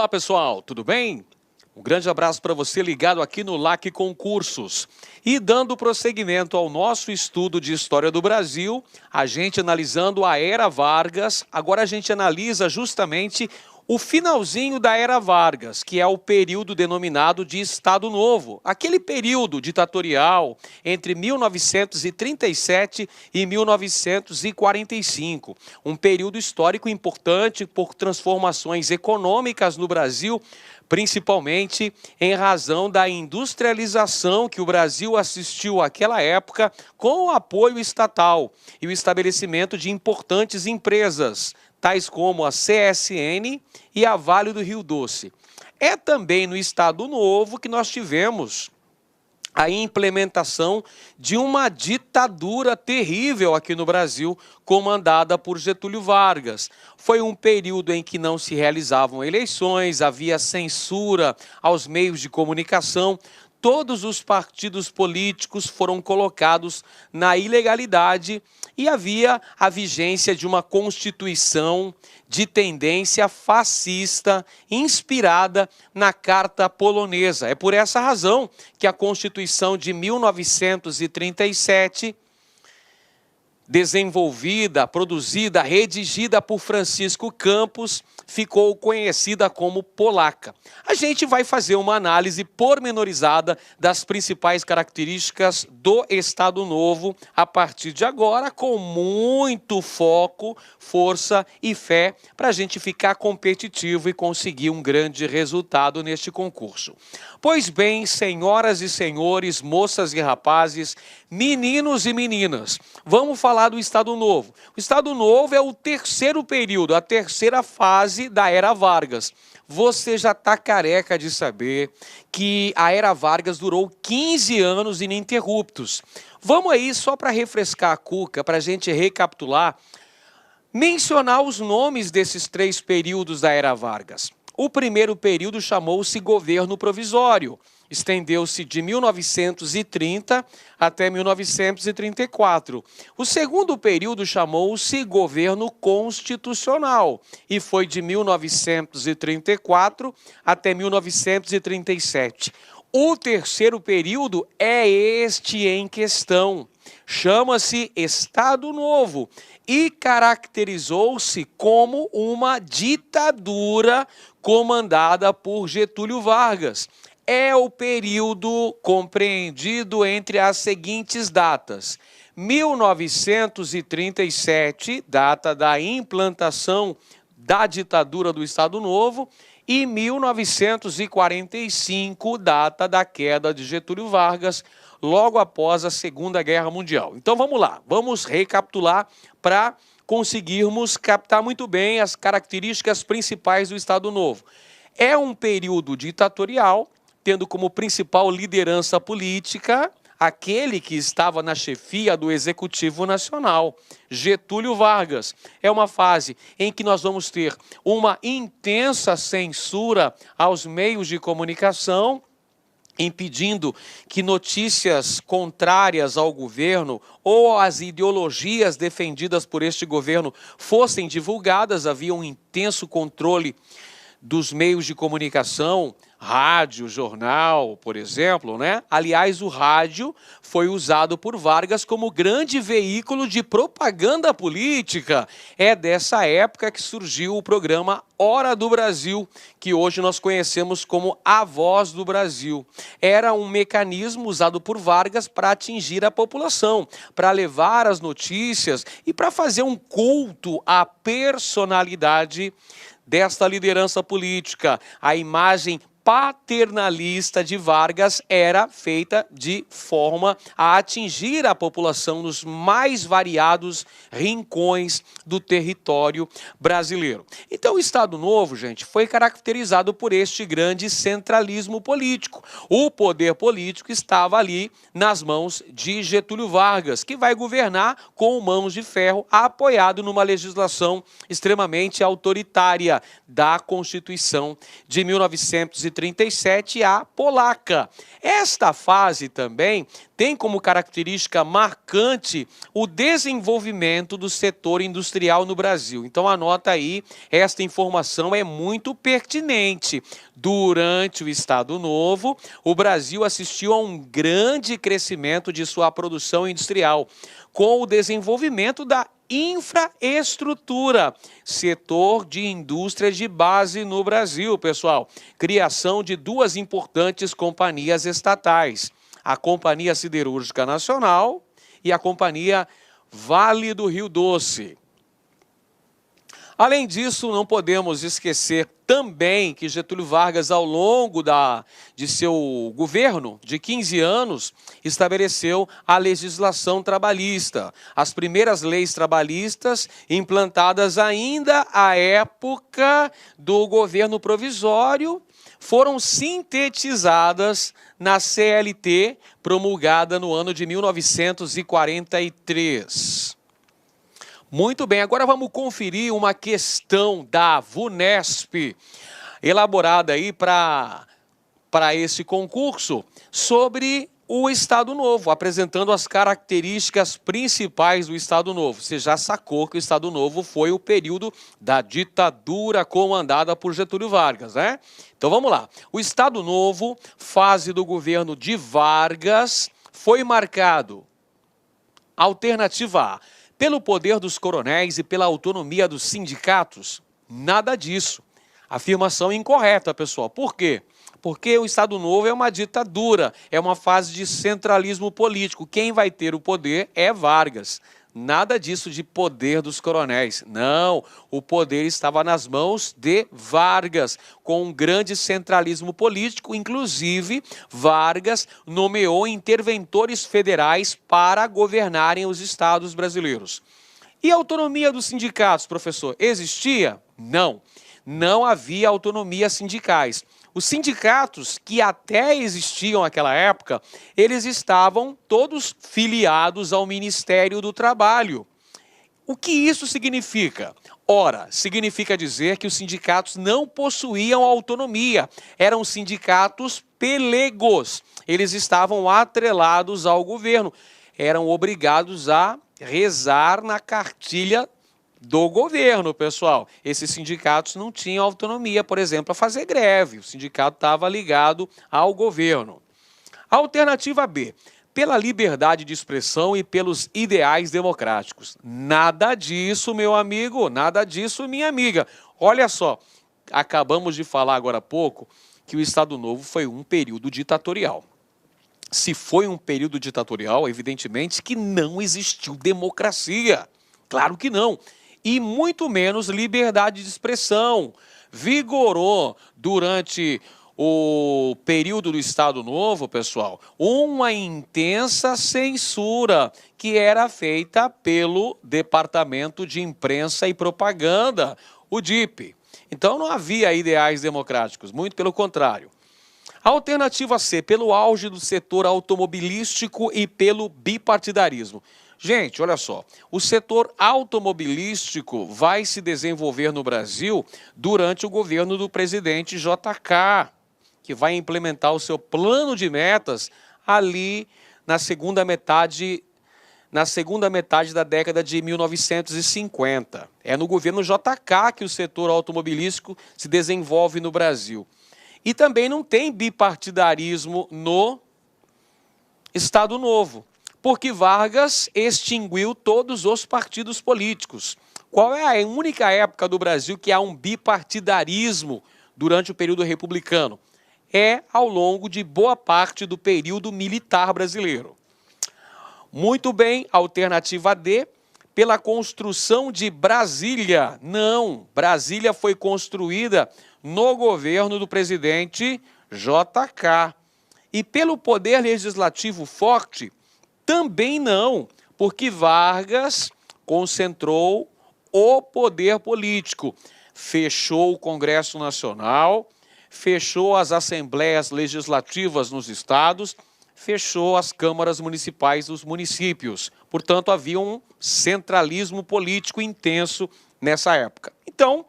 Olá pessoal, tudo bem? Um grande abraço para você ligado aqui no LAC Concursos. E dando prosseguimento ao nosso estudo de História do Brasil, a gente analisando a Era Vargas, agora a gente analisa justamente o finalzinho da Era Vargas, que é o período denominado de Estado Novo, aquele período ditatorial entre 1937 e 1945, um período histórico importante por transformações econômicas no Brasil, principalmente em razão da industrialização que o Brasil assistiu àquela época com o apoio estatal e o estabelecimento de importantes empresas, tais como a CSN e a Vale do Rio Doce. É também no Estado Novo que nós tivemos a implementação de uma ditadura terrível aqui no Brasil, comandada por Getúlio Vargas. Foi um período em que não se realizavam eleições, havia censura aos meios de comunicação, todos os partidos políticos foram colocados na ilegalidade e havia a vigência de uma Constituição de tendência fascista inspirada na Carta Polonesa. É por essa razão que a Constituição de 1937, desenvolvida, produzida, redigida por Francisco Campos, ficou conhecida como polaca. A gente vai fazer uma análise pormenorizada das principais características do Estado Novo a partir de agora, com muito foco, força e fé para a gente ficar competitivo e conseguir um grande resultado neste concurso. Pois bem, senhoras e senhores, moças e rapazes, meninos e meninas, vamos falar do Estado Novo. O Estado Novo é o terceiro período, a terceira fase da Era Vargas. Você já está careca de saber que a Era Vargas durou 15 anos ininterruptos. Vamos aí, só para refrescar a cuca, para a gente recapitular, mencionar os nomes desses três períodos da Era Vargas. O primeiro período chamou-se Governo Provisório. Estendeu-se de 1930 até 1934. O segundo período chamou-se Governo Constitucional e foi de 1934 até 1937. O terceiro período é este em questão. Chama-se Estado Novo e caracterizou-se como uma ditadura comandada por Getúlio Vargas. É o período compreendido entre as seguintes datas: 1937, data da implantação da ditadura do Estado Novo, e 1945, data da queda de Getúlio Vargas, logo após a Segunda Guerra Mundial. Então vamos lá, vamos recapitular para conseguirmos captar muito bem as características principais do Estado Novo. É um período ditatorial, tendo como principal liderança política aquele que estava na chefia do Executivo Nacional, Getúlio Vargas. É uma fase em que nós vamos ter uma intensa censura aos meios de comunicação, impedindo que notícias contrárias ao governo ou às ideologias defendidas por este governo fossem divulgadas. Havia um intenso controle dos meios de comunicação, rádio, jornal, por exemplo, né? Aliás, o rádio foi usado por Vargas como grande veículo de propaganda política. É dessa época que surgiu o programa Hora do Brasil, que hoje nós conhecemos como A Voz do Brasil. Era um mecanismo usado por Vargas para atingir a população, para levar as notícias e para fazer um culto à personalidade desta liderança política. A imagem paternalista de Vargas era feita de forma a atingir a população nos mais variados rincões do território brasileiro. Então o Estado Novo, gente, foi caracterizado por este grande centralismo político. O poder político estava ali nas mãos de Getúlio Vargas, que vai governar com mãos de ferro, apoiado numa legislação extremamente autoritária da Constituição de 1934. 1937 a polaca. Esta fase também tem como característica marcante o desenvolvimento do setor industrial no Brasil. Então anota aí, esta informação é muito pertinente. Durante o Estado Novo, o Brasil assistiu a um grande crescimento de sua produção industrial, com o desenvolvimento da infraestrutura, setor de indústria de base no Brasil, pessoal. Criação de duas importantes companhias estatais, a Companhia Siderúrgica Nacional e a Companhia Vale do Rio Doce. Além disso, não podemos esquecer também que Getúlio Vargas, ao longo de seu governo de 15 anos, estabeleceu a legislação trabalhista. As primeiras leis trabalhistas implantadas ainda à época do governo provisório foram sintetizadas na CLT, promulgada no ano de 1943. Muito bem, agora vamos conferir uma questão da VUNESP, elaborada aí para esse concurso, sobre o Estado Novo, apresentando as características principais do Estado Novo. Você já sacou que o Estado Novo foi o período da ditadura comandada por Getúlio Vargas, né? Então vamos lá. O Estado Novo, fase do governo de Vargas, foi marcado, alternativa A, pelo poder dos coronéis e pela autonomia dos sindicatos? Nada disso. Afirmação incorreta, pessoal. Por quê? Porque o Estado Novo é uma ditadura, é uma fase de centralismo político. Quem vai ter o poder é Vargas. Nada disso de poder dos coronéis. Não, o poder estava nas mãos de Vargas, com um grande centralismo político. Inclusive, Vargas nomeou interventores federais para governarem os estados brasileiros. E a autonomia dos sindicatos, professor, existia? Não, não havia autonomia sindicais. Os sindicatos que até existiam naquela época, eles estavam todos filiados ao Ministério do Trabalho. O que isso significa? Ora, significa dizer que os sindicatos não possuíam autonomia, eram sindicatos pelegos, eles estavam atrelados ao governo, eram obrigados a rezar na cartilha do governo, pessoal. Esses sindicatos não tinham autonomia, por exemplo, a fazer greve. O sindicato estava ligado ao governo. Alternativa B, pela liberdade de expressão e pelos ideais democráticos. Nada disso, meu amigo, nada disso, minha amiga. Olha só, acabamos de falar agora há pouco que o Estado Novo foi um período ditatorial. Se foi um período ditatorial, evidentemente que não existiu democracia. Claro que não. E muito menos liberdade de expressão. Vigorou durante o período do Estado Novo, pessoal, uma intensa censura que era feita pelo Departamento de Imprensa e Propaganda, o DIP. Então não havia ideais democráticos, muito pelo contrário. Alternativa C, pelo auge do setor automobilístico e pelo bipartidarismo. Gente, olha só, o setor automobilístico vai se desenvolver no Brasil durante o governo do presidente JK, que vai implementar o seu plano de metas ali na segunda metade da década de 1950. É no governo JK que o setor automobilístico se desenvolve no Brasil. E também não tem bipartidarismo no Estado Novo, porque Vargas extinguiu todos os partidos políticos. Qual é a única época do Brasil que há um bipartidarismo durante o período republicano? É ao longo de boa parte do período militar brasileiro. Muito bem, alternativa D, pela construção de Brasília. Não, Brasília foi construída no governo do presidente JK. E pelo poder legislativo forte, também não, porque Vargas concentrou o poder político, fechou o Congresso Nacional, fechou as assembleias legislativas nos estados, fechou as câmaras municipais dos municípios. Portanto, havia um centralismo político intenso nessa época. Então,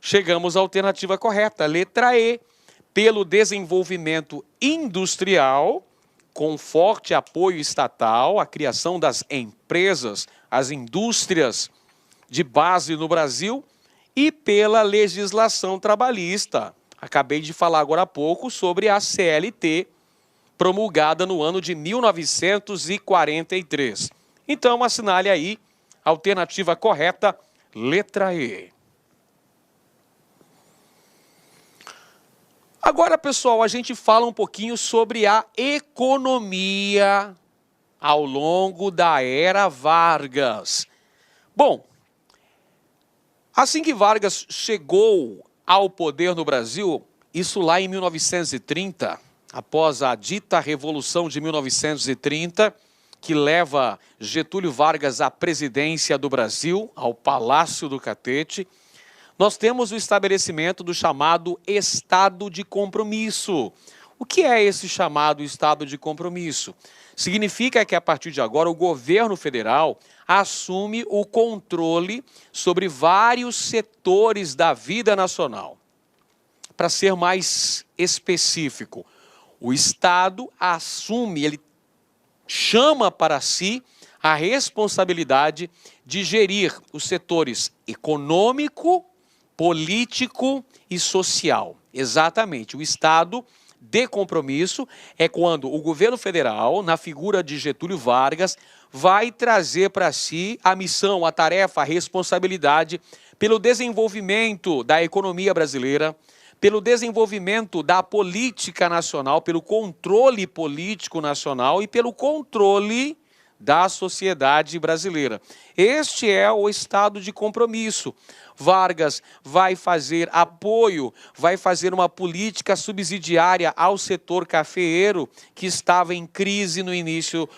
chegamos à alternativa correta, letra E, pelo desenvolvimento industrial, com forte apoio estatal, a criação das empresas, as indústrias de base no Brasil, e pela legislação trabalhista. Acabei de falar agora há pouco sobre a CLT, promulgada no ano de 1943. Então, assinale aí, alternativa correta, letra E. Agora, pessoal, a gente fala um pouquinho sobre a economia ao longo da era Vargas. Bom, assim que Vargas chegou ao poder no Brasil, isso lá em 1930, após a dita Revolução de 1930, que leva Getúlio Vargas à presidência do Brasil, ao Palácio do Catete, nós temos o estabelecimento do chamado Estado de Compromisso. O que é esse chamado Estado de Compromisso? Significa que, a partir de agora, o governo federal assume o controle sobre vários setores da vida nacional. Para ser mais específico, o Estado assume, ele chama para si a responsabilidade de gerir os setores econômico, político e social. Exatamente, o Estado de compromisso é quando o governo federal, na figura de Getúlio Vargas, vai trazer para si a missão, a tarefa, a responsabilidade pelo desenvolvimento da economia brasileira, pelo desenvolvimento da política nacional, pelo controle político nacional e pelo controle da sociedade brasileira. Este é o estado de compromisso. Vargas vai fazer apoio, vai fazer uma política subsidiária ao setor cafeeiro, que estava em crise no início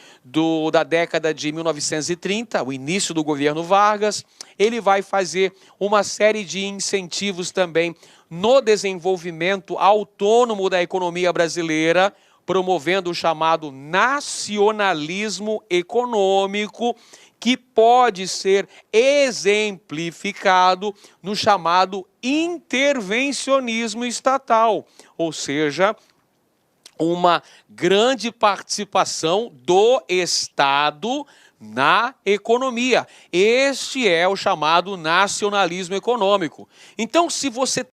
da década de 1930, o início do governo Vargas. Ele vai fazer uma série de incentivos também no desenvolvimento autônomo da economia brasileira, promovendo o chamado nacionalismo econômico, que pode ser exemplificado no chamado intervencionismo estatal, ou seja, uma grande participação do Estado na economia. Este é o chamado nacionalismo econômico. Então, se você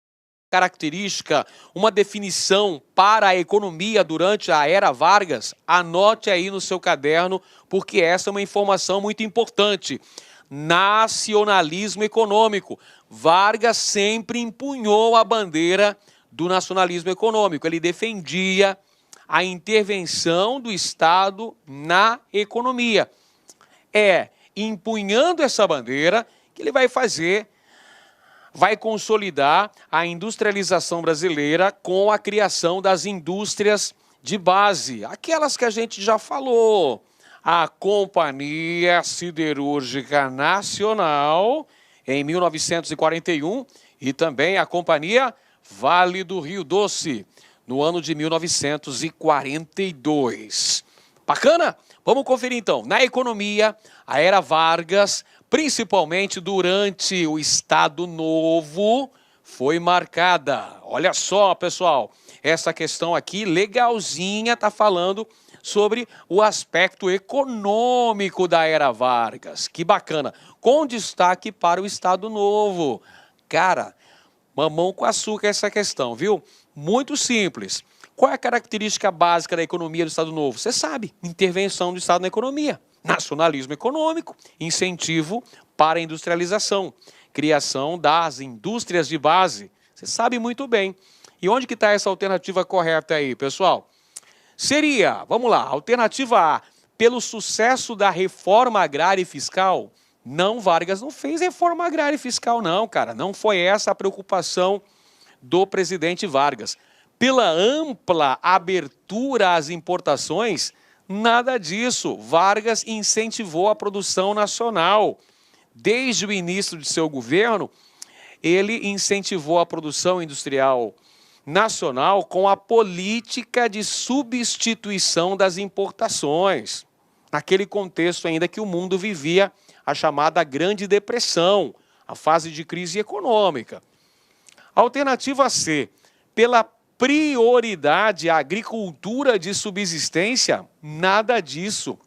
característica, uma definição para a economia durante a era Vargas, anote aí no seu caderno, porque essa é uma informação muito importante. Nacionalismo econômico. Vargas sempre empunhou a bandeira do nacionalismo econômico. Ele defendia a intervenção do Estado na economia. É empunhando essa bandeira que ele vai consolidar a industrialização brasileira com a criação das indústrias de base, aquelas que a gente já falou. A Companhia Siderúrgica Nacional, em 1941, e também a Companhia Vale do Rio Doce, no ano de 1942. Bacana? Vamos conferir então. Na economia, a era Vargas, principalmente durante o Estado Novo, foi marcada. Olha só, pessoal, essa questão aqui, legalzinha, está falando sobre o aspecto econômico da era Vargas. Que bacana. Com destaque para o Estado Novo. Cara, mamão com açúcar essa questão, viu? Muito simples. Qual é a característica básica da economia do Estado Novo? Você sabe, intervenção do Estado na economia. Nacionalismo econômico, incentivo para a industrialização, criação das indústrias de base. Você sabe muito bem. E onde que está essa alternativa correta aí, pessoal? Seria, vamos lá, alternativa A, pelo sucesso da reforma agrária e fiscal. Não, Vargas não fez reforma agrária e fiscal não, cara. Não foi essa a preocupação do presidente Vargas. Pela ampla abertura às importações, nada disso. Vargas incentivou a produção nacional. Desde o início de seu governo, ele incentivou a produção industrial nacional com a política de substituição das importações. Naquele contexto ainda que o mundo vivia a chamada Grande Depressão, a fase de crise econômica. Alternativa C, pela prioridade à agricultura de subsistência? Nada disso.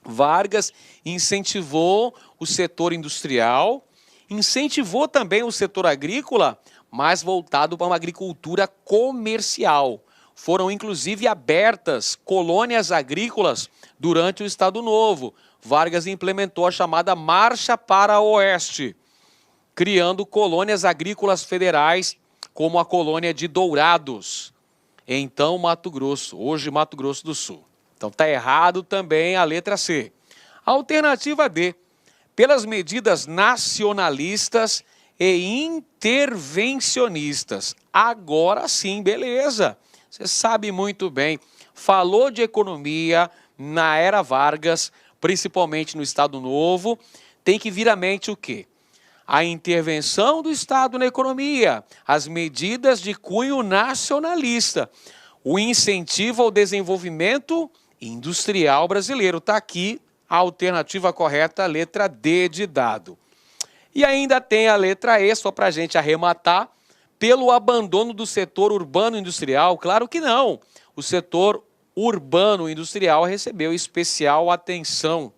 Vargas incentivou o setor industrial, incentivou também o setor agrícola, mas voltado para uma agricultura comercial. Foram inclusive abertas colônias agrícolas durante o Estado Novo. Vargas implementou a chamada Marcha para o Oeste, criando colônias agrícolas federais, como a colônia de Dourados, então Mato Grosso, hoje Mato Grosso do Sul. Então está errado também a letra C. Alternativa D, pelas medidas nacionalistas e intervencionistas. Agora sim, beleza. Você sabe muito bem, falou de economia na era Vargas, principalmente no Estado Novo, tem que vir à mente o quê? A intervenção do Estado na economia, as medidas de cunho nacionalista, o incentivo ao desenvolvimento industrial brasileiro. Está aqui a alternativa correta, a letra D de dado. E ainda tem a letra E, só para a gente arrematar, pelo abandono do setor urbano industrial. Claro que não. O setor urbano industrial recebeu especial atenção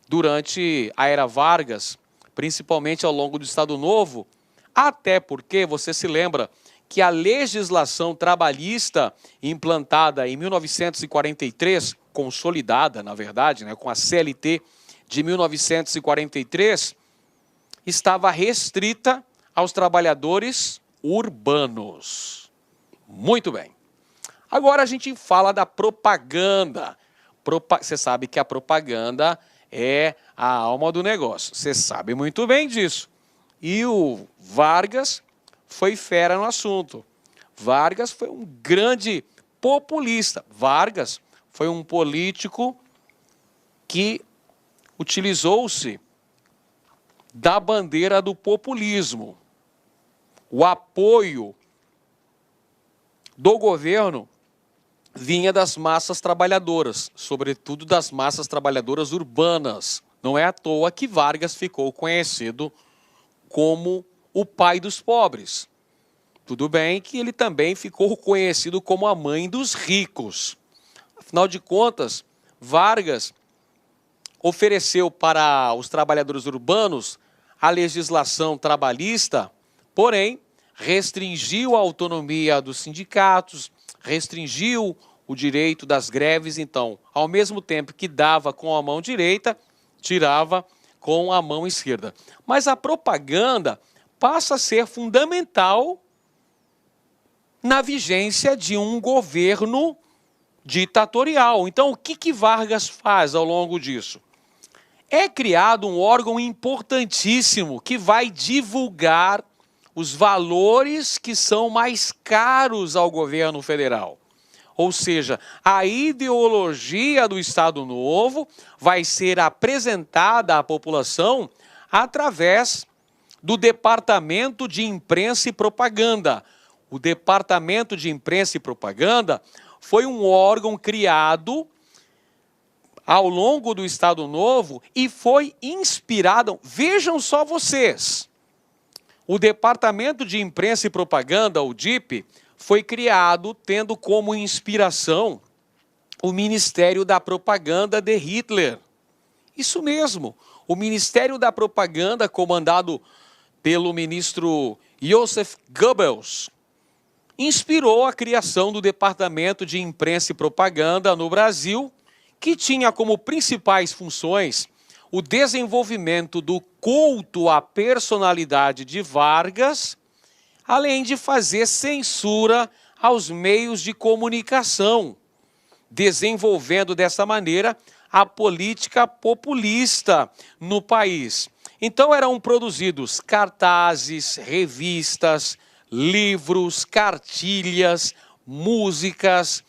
durante a era Vargas, principalmente ao longo do Estado Novo, até porque você se lembra que a legislação trabalhista implantada em 1943, consolidada, na verdade, né, com a CLT de 1943, estava restrita aos trabalhadores urbanos. Muito bem. Agora a gente fala da propaganda. Você sabe que a propaganda é a alma do negócio. Você sabe muito bem disso. E o Vargas foi fera no assunto. Vargas foi um grande populista. Vargas foi um político que utilizou-se da bandeira do populismo. O apoio do governo vinha das massas trabalhadoras, sobretudo das massas trabalhadoras urbanas. Não é à toa que Vargas ficou conhecido como o pai dos pobres. Tudo bem que ele também ficou conhecido como a mãe dos ricos. Afinal de contas, Vargas ofereceu para os trabalhadores urbanos a legislação trabalhista, porém, restringiu a autonomia dos sindicatos, restringiu o direito das greves. Então, ao mesmo tempo que dava com a mão direita, tirava com a mão esquerda. Mas a propaganda passa a ser fundamental na vigência de um governo ditatorial. Então, o que Vargas faz ao longo disso? É criado um órgão importantíssimo que vai divulgar os valores que são mais caros ao governo federal. Ou seja, a ideologia do Estado Novo vai ser apresentada à população através do Departamento de Imprensa e Propaganda. O Departamento de Imprensa e Propaganda foi um órgão criado ao longo do Estado Novo e foi inspirado, vejam só vocês, o Departamento de Imprensa e Propaganda, o DIP, foi criado tendo como inspiração o Ministério da Propaganda de Hitler. Isso mesmo, o Ministério da Propaganda, comandado pelo ministro Joseph Goebbels, inspirou a criação do Departamento de Imprensa e Propaganda no Brasil, que tinha como principais funções o desenvolvimento do culto à personalidade de Vargas, além de fazer censura aos meios de comunicação, desenvolvendo dessa maneira a política populista no país. Então eram produzidos cartazes, revistas, livros, cartilhas, músicas,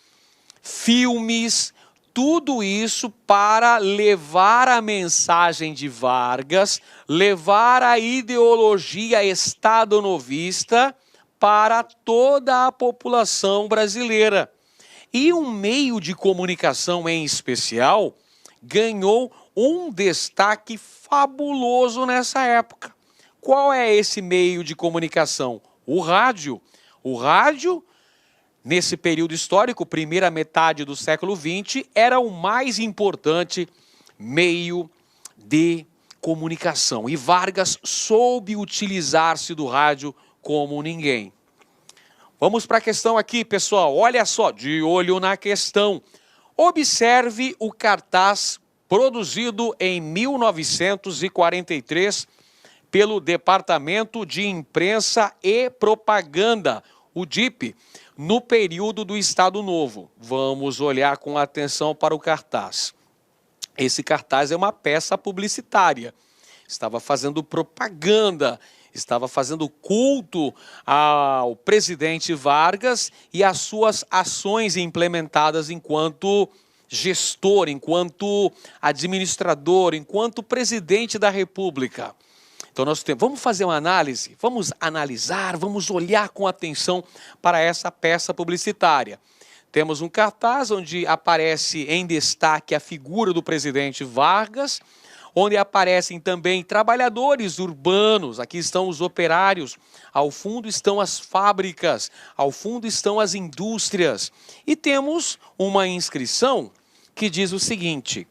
filmes, tudo isso para levar a mensagem de Vargas, levar a ideologia estadonovista para toda a população brasileira. E um meio de comunicação em especial ganhou um destaque fabuloso nessa época. Qual é esse meio de comunicação? O rádio. O rádio nesse período histórico, primeira metade do século XX, era o mais importante meio de comunicação. E Vargas soube utilizar-se do rádio como ninguém. Vamos para a questão aqui, pessoal. Olha só, de olho na questão. Observe o cartaz produzido em 1943 pelo Departamento de Imprensa e Propaganda, o DIP, no período do Estado Novo. Vamos olhar com atenção para o cartaz. Esse cartaz é uma peça publicitária. Estava fazendo propaganda, estava fazendo culto ao presidente Vargas e às suas ações implementadas enquanto gestor, enquanto administrador, enquanto presidente da República. Então vamos fazer uma análise, vamos analisar, vamos olhar com atenção para essa peça publicitária. Temos um cartaz onde aparece em destaque a figura do presidente Vargas, onde aparecem também trabalhadores urbanos, aqui estão os operários, ao fundo estão as fábricas, ao fundo estão as indústrias. E temos uma inscrição que diz o seguinte: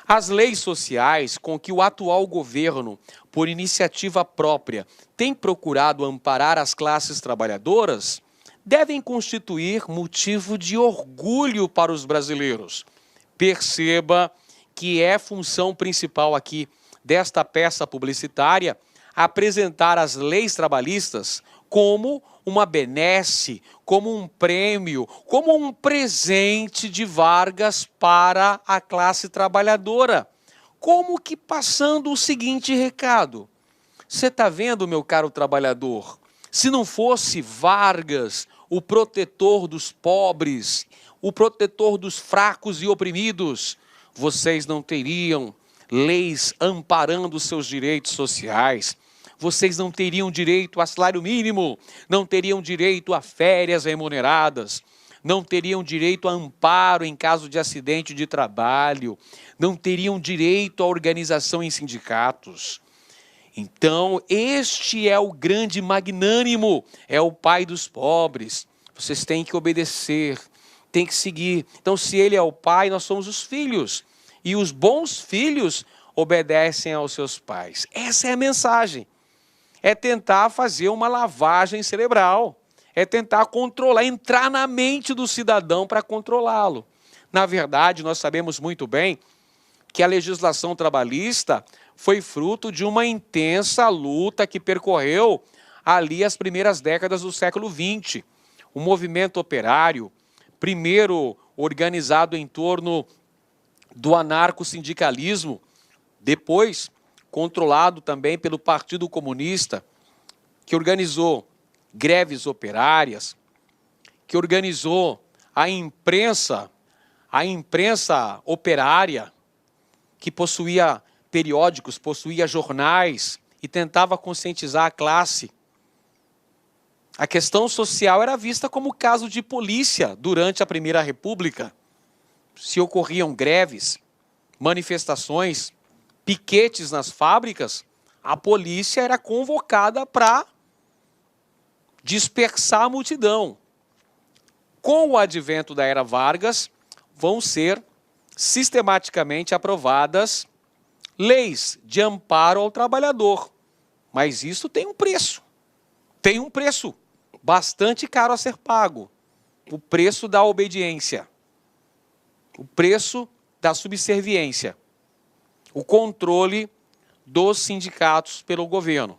as leis sociais com que o atual governo, por iniciativa própria, tem procurado amparar as classes trabalhadoras, devem constituir motivo de orgulho para os brasileiros. Perceba que é função principal aqui desta peça publicitária apresentar as leis trabalhistas como uma benesse, como um prêmio, como um presente de Vargas para a classe trabalhadora. Como que passando o seguinte recado: você está vendo, meu caro trabalhador, se não fosse Vargas, o protetor dos pobres, o protetor dos fracos e oprimidos, vocês não teriam leis amparando seus direitos sociais, vocês não teriam direito a salário mínimo, não teriam direito a férias remuneradas, não teriam direito a amparo em caso de acidente de trabalho, não teriam direito à organização em sindicatos. Então, este é o grande magnânimo, é o pai dos pobres. Vocês têm que obedecer, têm que seguir. Então, se ele é o pai, nós somos os filhos. E os bons filhos obedecem aos seus pais. Essa é a mensagem. É tentar fazer uma lavagem cerebral. É tentar controlar, entrar na mente do cidadão para controlá-lo. Na verdade, nós sabemos muito bem que a legislação trabalhista foi fruto de uma intensa luta que percorreu ali as primeiras décadas do século XX. O movimento operário, primeiro organizado em torno do anarcossindicalismo, depois controlado também pelo Partido Comunista, que organizou greves operárias, que organizou a imprensa operária, que possuía periódicos, possuía jornais e tentava conscientizar a classe. A questão social era vista como caso de polícia durante a Primeira República. Se ocorriam greves, manifestações, piquetes nas fábricas, a polícia era convocada para dispersar a multidão. Com o advento da era Vargas, vão ser sistematicamente aprovadas leis de amparo ao trabalhador. Mas isso tem um preço. Tem um preço bastante caro a ser pago. O preço da obediência. O preço da subserviência. O controle dos sindicatos pelo governo,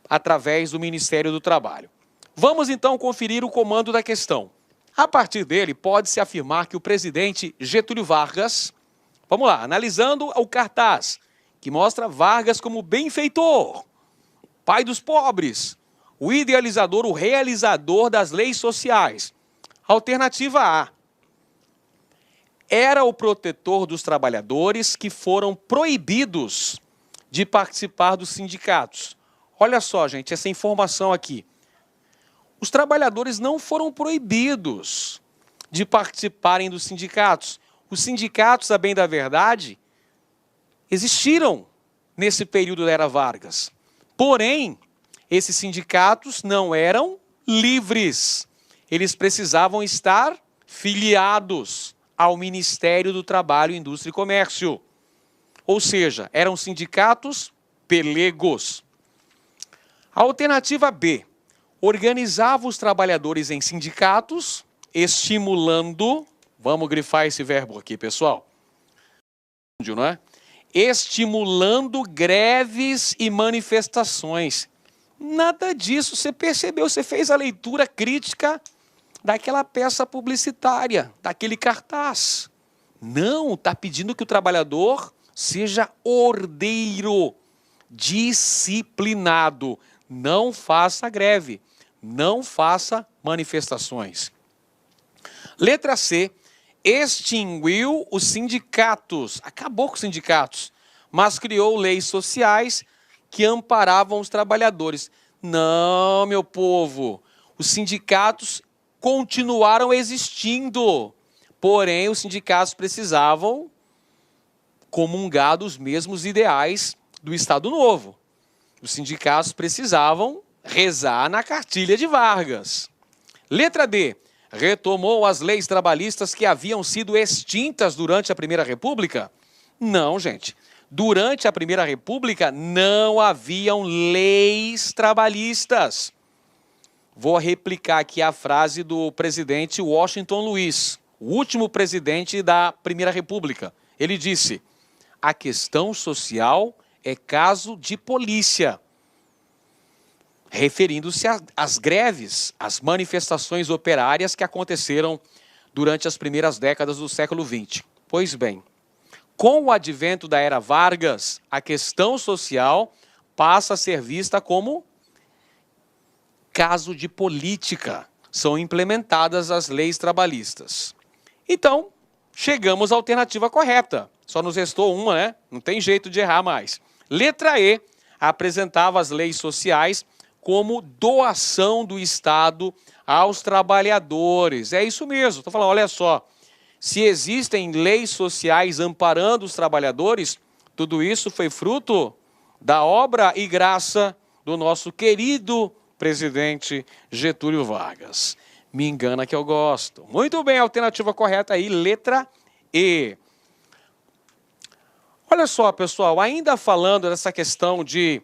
através do Ministério do Trabalho. Vamos então conferir o comando da questão. A partir dele, pode-se afirmar que o presidente Getúlio Vargas, vamos lá, analisando o cartaz, que mostra Vargas como benfeitor, pai dos pobres, o idealizador, o realizador das leis sociais. Alternativa A. Era o protetor dos trabalhadores que foram proibidos de participar dos sindicatos. Olha só, gente, essa informação aqui. Os trabalhadores não foram proibidos de participarem dos sindicatos. Os sindicatos, a bem da verdade, existiram nesse período da era Vargas. Porém, esses sindicatos não eram livres. eles precisavam estar filiados ao Ministério do Trabalho, Indústria e Comércio. Ou seja, eram sindicatos pelegos. A alternativa B, organizava os trabalhadores em sindicatos, estimulando, vamos grifar esse verbo aqui, pessoal, não é? Estimulando greves e manifestações. Nada disso, você percebeu, você fez a leitura crítica daquela peça publicitária, daquele cartaz. Não, está pedindo que o trabalhador seja ordeiro, disciplinado, não faça greve, não faça manifestações. Letra C, extinguiu os sindicatos, acabou com os sindicatos, mas criou leis sociais que amparavam os trabalhadores. Não, meu povo, os sindicatos continuaram existindo, porém os sindicatos precisavam comungar dos mesmos ideais do Estado Novo. Os sindicatos precisavam rezar na cartilha de Vargas. Letra D, retomou as leis trabalhistas que haviam sido extintas durante a Primeira República? Não, gente. Durante a Primeira República não haviam leis trabalhistas. Vou replicar aqui a frase do presidente Washington Luiz, o último presidente da Primeira República. Ele disse: a questão social é caso de polícia, referindo-se às greves, às manifestações operárias que aconteceram durante as primeiras décadas do século XX. Pois bem, com o advento da era Vargas, a questão social passa a ser vista como caso de política. São implementadas as leis trabalhistas. Então, chegamos à alternativa correta. Só nos restou uma, né? Não tem jeito de errar mais. Letra E, apresentava as leis sociais como doação do Estado aos trabalhadores. É isso mesmo. Estou falando, olha só, se existem leis sociais amparando os trabalhadores, tudo isso foi fruto da obra e graça do nosso querido presidente Getúlio Vargas. Me engana que eu gosto. Muito bem, a alternativa correta aí, letra E. Olha só, pessoal, ainda falando dessa questão de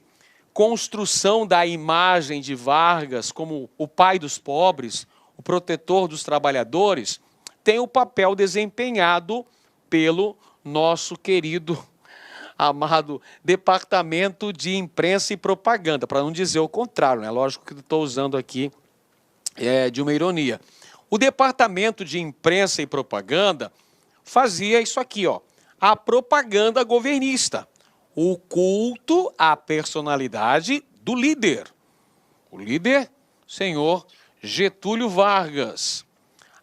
construção da imagem de Vargas como o pai dos pobres, o protetor dos trabalhadores, tem o papel desempenhado pelo nosso querido, amado Departamento de Imprensa e Propaganda, para não dizer o contrário, né? Lógico que estou usando aqui de uma ironia. O Departamento de Imprensa e Propaganda fazia isso aqui, ó, a propaganda governista, o culto à personalidade do líder. O líder, senhor Getúlio Vargas.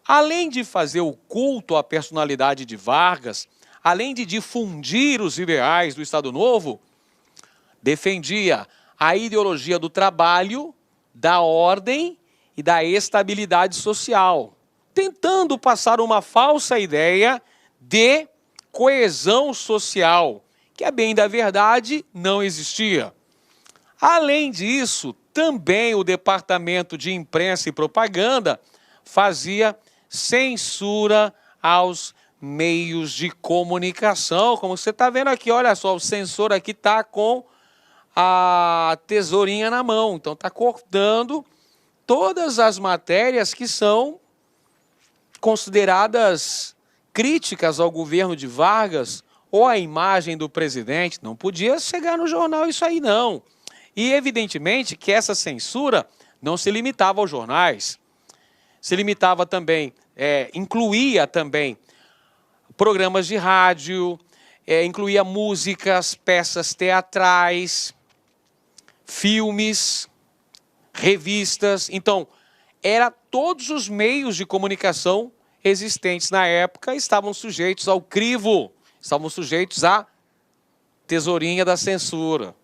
Além de fazer o culto à personalidade de Vargas, além de difundir os ideais do Estado Novo, defendia a ideologia do trabalho, da ordem e da estabilidade social, tentando passar uma falsa ideia de coesão social, que a bem da verdade não existia. Além disso, também o Departamento de Imprensa e Propaganda fazia censura aos meios de comunicação. Como você está vendo aqui, olha só, o censor aqui está com a tesourinha na mão. Então está cortando todas as matérias que são consideradas críticas ao governo de Vargas ou à imagem do presidente. Não podia chegar no jornal isso aí, não. E, evidentemente, que essa censura não se limitava aos jornais. Se limitava também, incluía também programas de rádio, incluía músicas, peças teatrais, filmes, revistas. Então, todos os meios de comunicação existentes na época estavam sujeitos ao crivo, estavam sujeitos à tesourinha da censura.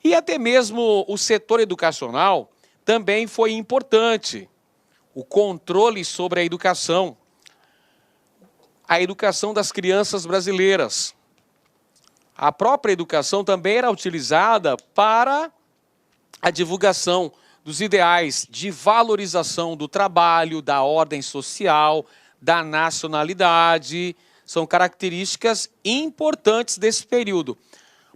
E até mesmo o setor educacional também foi importante. O controle sobre a educação das crianças brasileiras. A própria educação também era utilizada para a divulgação dos ideais de valorização do trabalho, da ordem social, da nacionalidade. São características importantes desse período.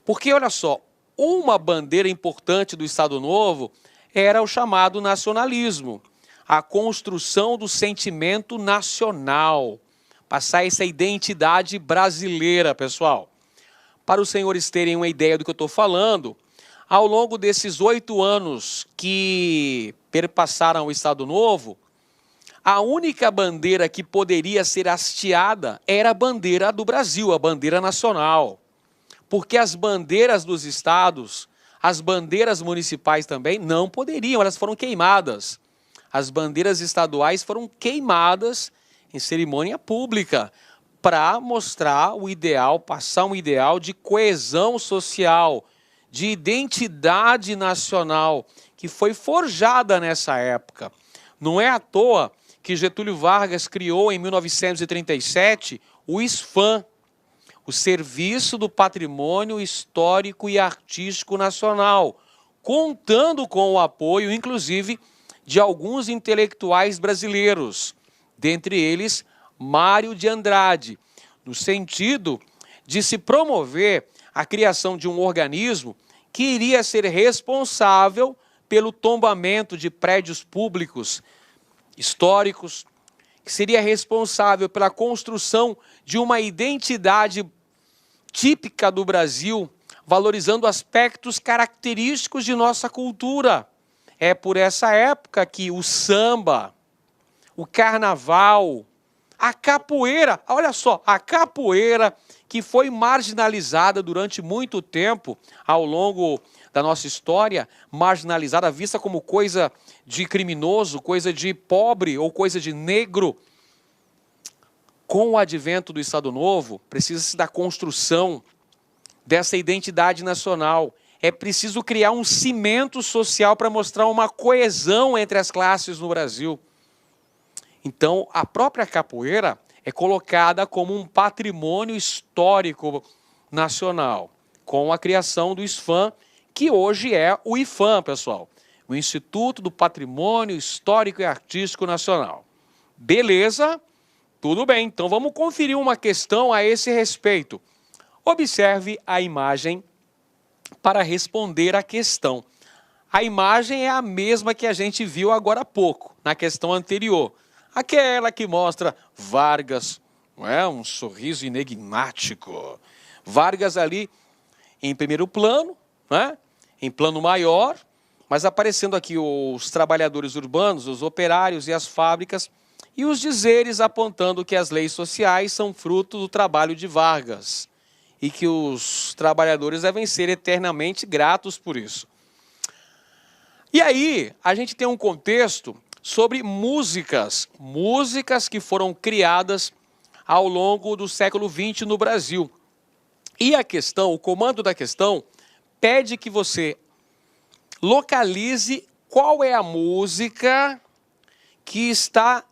Porque, olha só, uma bandeira importante do Estado Novo era o chamado nacionalismo, a construção do sentimento nacional, passar essa identidade brasileira, pessoal. Para os senhores terem uma ideia do que eu estou falando, ao longo desses 8 anos que perpassaram o Estado Novo, a única bandeira que poderia ser hasteada era a bandeira do Brasil, a bandeira nacional. Porque as bandeiras dos estados, as bandeiras municipais também, não poderiam, elas foram queimadas. As bandeiras estaduais foram queimadas em cerimônia pública para mostrar o ideal, passar um ideal de coesão social, de identidade nacional, que foi forjada nessa época. Não é à toa que Getúlio Vargas criou em 1937 o SFAM, o Serviço do Patrimônio Histórico e Artístico Nacional, contando com o apoio, inclusive, de alguns intelectuais brasileiros, dentre eles Mário de Andrade, no sentido de se promover a criação de um organismo que iria ser responsável pelo tombamento de prédios públicos históricos, que seria responsável pela construção de uma identidade típica do Brasil, valorizando aspectos característicos de nossa cultura. É por essa época que o samba, o carnaval, a capoeira, olha só, a capoeira que foi marginalizada durante muito tempo ao longo da nossa história, marginalizada, vista como coisa de criminoso, coisa de pobre ou coisa de negro. Com o advento do Estado Novo, precisa-se da construção dessa identidade nacional. É preciso criar um cimento social para mostrar uma coesão entre as classes no Brasil. Então, a própria capoeira é colocada como um patrimônio histórico nacional, com a criação do SFAM, que hoje é o IFAM, pessoal, o Instituto do Patrimônio Histórico e Artístico Nacional. Beleza? Tudo bem, então vamos conferir uma questão a esse respeito. Observe a imagem para responder a questão. A imagem é a mesma que a gente viu agora há pouco, na questão anterior. Aquela que mostra Vargas, não é? Um sorriso enigmático. Vargas ali em primeiro plano, né? Em plano maior, mas aparecendo aqui os trabalhadores urbanos, os operários e as fábricas, e os dizeres apontando que as leis sociais são fruto do trabalho de Vargas e que os trabalhadores devem ser eternamente gratos por isso. E aí, a gente tem um contexto sobre músicas que foram criadas ao longo do século XX no Brasil. E a questão, o comando da questão, pede que você localize qual é a música que está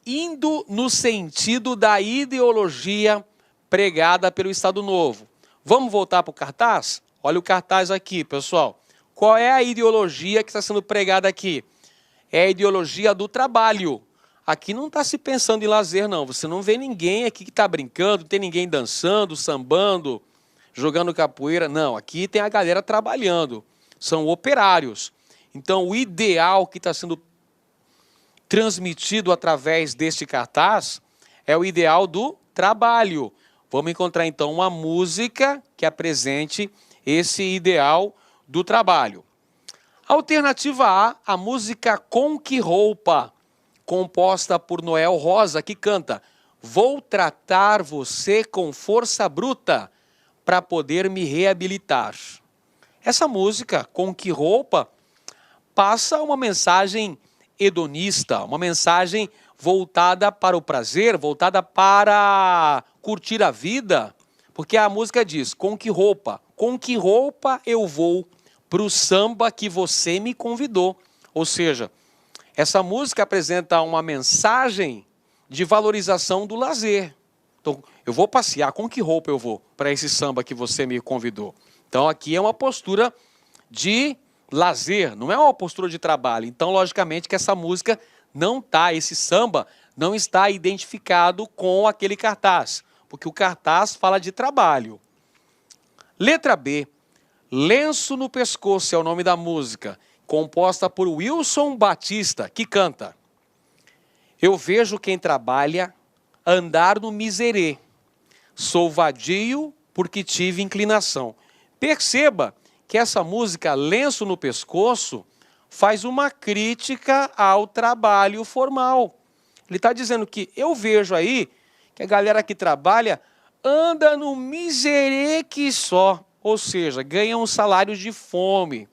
indo no sentido da ideologia pregada pelo Estado Novo. Vamos voltar para o cartaz? Olha o cartaz aqui, pessoal. Qual é a ideologia que está sendo pregada aqui? É a ideologia do trabalho. Aqui não está se pensando em lazer, não. Você não vê ninguém aqui que está brincando, não tem ninguém dançando, sambando, jogando capoeira. Não, aqui tem a galera trabalhando. São operários. Então, o ideal que está sendo transmitido através deste cartaz é o ideal do trabalho. Vamos encontrar, então, uma música que apresente esse ideal do trabalho. Alternativa A, a música Com Que Roupa, composta por Noel Rosa, que canta: vou tratar você com força bruta para poder me reabilitar. Essa música, Com Que Roupa, passa uma mensagem hedonista, uma mensagem voltada para o prazer, voltada para curtir a vida, porque a música diz: com que roupa eu vou para o samba que você me convidou. Ou seja, essa música apresenta uma mensagem de valorização do lazer. Então, eu vou passear, com que roupa eu vou para esse samba que você me convidou? Então, aqui é uma postura de lazer, não é uma postura de trabalho. Então, logicamente, que essa música não está, esse samba não está identificado com aquele cartaz, porque o cartaz fala de trabalho. Letra B, Lenço no Pescoço é o nome da música, composta por Wilson Batista, que canta: eu vejo quem trabalha andar no miserê, sou vadio porque tive inclinação. Perceba que essa música, Lenço no Pescoço, faz uma crítica ao trabalho formal. Ele está dizendo que eu vejo aí que a galera que trabalha anda no miserê que só, ou seja, ganha um salário de fome,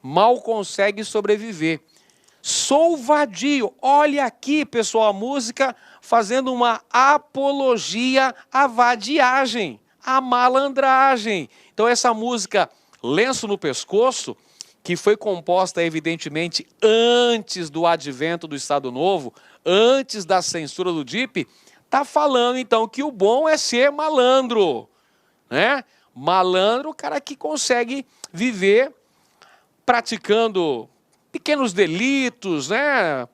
mal consegue sobreviver. Sou vadio. Olha aqui, pessoal, a música fazendo uma apologia à vadiagem, à malandragem. Então essa música, Lenço no Pescoço, que foi composta, evidentemente, antes do advento do Estado Novo, antes da censura do DIP, está falando, então, que o bom é ser malandro, né? Malandro, o cara que consegue viver praticando pequenos delitos, né?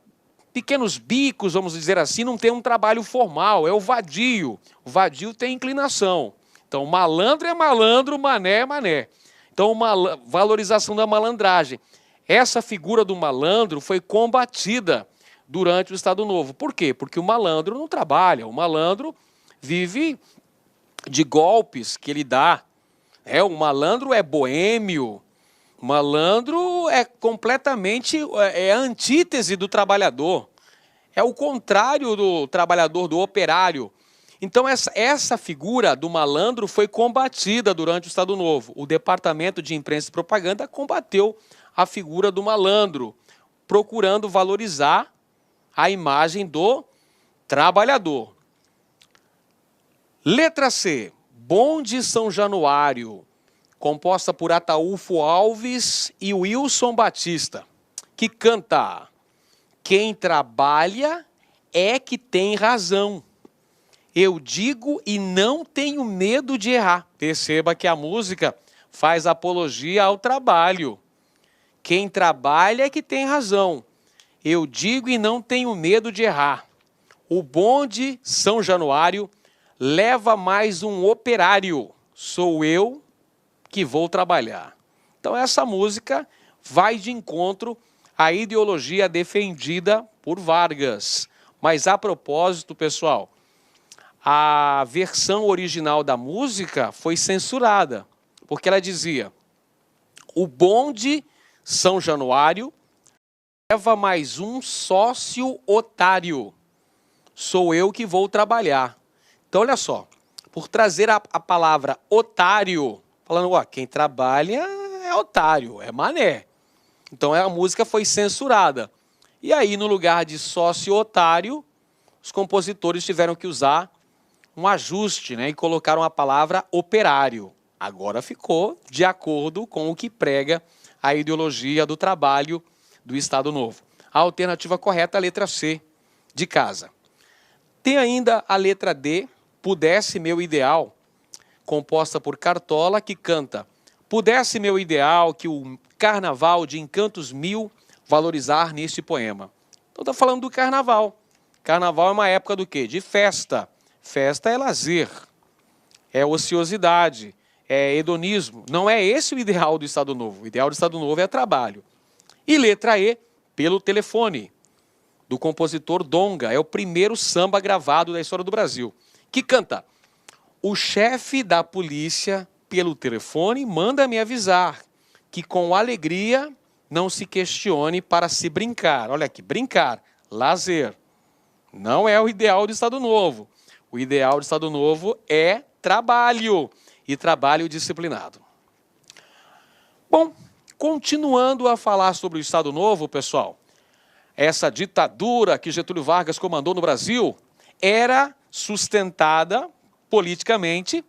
Pequenos bicos, vamos dizer assim, não tem um trabalho formal, é o vadio. O vadio tem inclinação. Então, malandro é malandro, mané é mané. Então, uma valorização da malandragem. Essa figura do malandro foi combatida durante o Estado Novo. Por quê? Porque o malandro não trabalha, o malandro vive de golpes que ele dá. O malandro é boêmio, o malandro é completamente a antítese do trabalhador. É o contrário do trabalhador, do operário. Então, essa figura do malandro foi combatida durante o Estado Novo. O Departamento de Imprensa e Propaganda combateu a figura do malandro, procurando valorizar a imagem do trabalhador. Letra C, Bonde São Januário, composta por Ataúfo Alves e Wilson Batista, que canta: quem trabalha é que tem razão. Eu digo e não tenho medo de errar. Perceba que a música faz apologia ao trabalho. Quem trabalha é que tem razão. Eu digo e não tenho medo de errar. O bonde São Januário leva mais um operário. Sou eu que vou trabalhar. Então essa música vai de encontro à ideologia defendida por Vargas. Mas a propósito, pessoal, a versão original da música foi censurada, porque ela dizia: o bonde São Januário leva mais um sócio otário. Sou eu que vou trabalhar. Então, olha só, por trazer a palavra otário, falando, quem trabalha é otário, é mané. Então, a música foi censurada. E aí, no lugar de sócio otário, os compositores tiveram que usar um ajuste, né, e colocaram a palavra operário. Agora ficou de acordo com o que prega a ideologia do trabalho do Estado Novo. A alternativa correta é a letra C, de casa. Tem ainda a letra D, Pudesse Meu Ideal, composta por Cartola, que canta: pudesse meu ideal que o carnaval de encantos mil valorizar neste poema. Então está falando do carnaval. Carnaval é uma época do quê? De festa. Festa é lazer, é ociosidade, é hedonismo. Não é esse o ideal do Estado Novo. O ideal do Estado Novo é trabalho. E letra E, Pelo Telefone, do compositor Donga. É o primeiro samba gravado da história do Brasil. Que canta: o chefe da polícia, pelo telefone, manda me avisar que com alegria não se questione para se brincar. Olha aqui, brincar, lazer. Não é o ideal do Estado Novo. O ideal do Estado Novo é trabalho, e trabalho disciplinado. Bom, continuando a falar sobre o Estado Novo, pessoal, essa ditadura que Getúlio Vargas comandou no Brasil era sustentada politicamente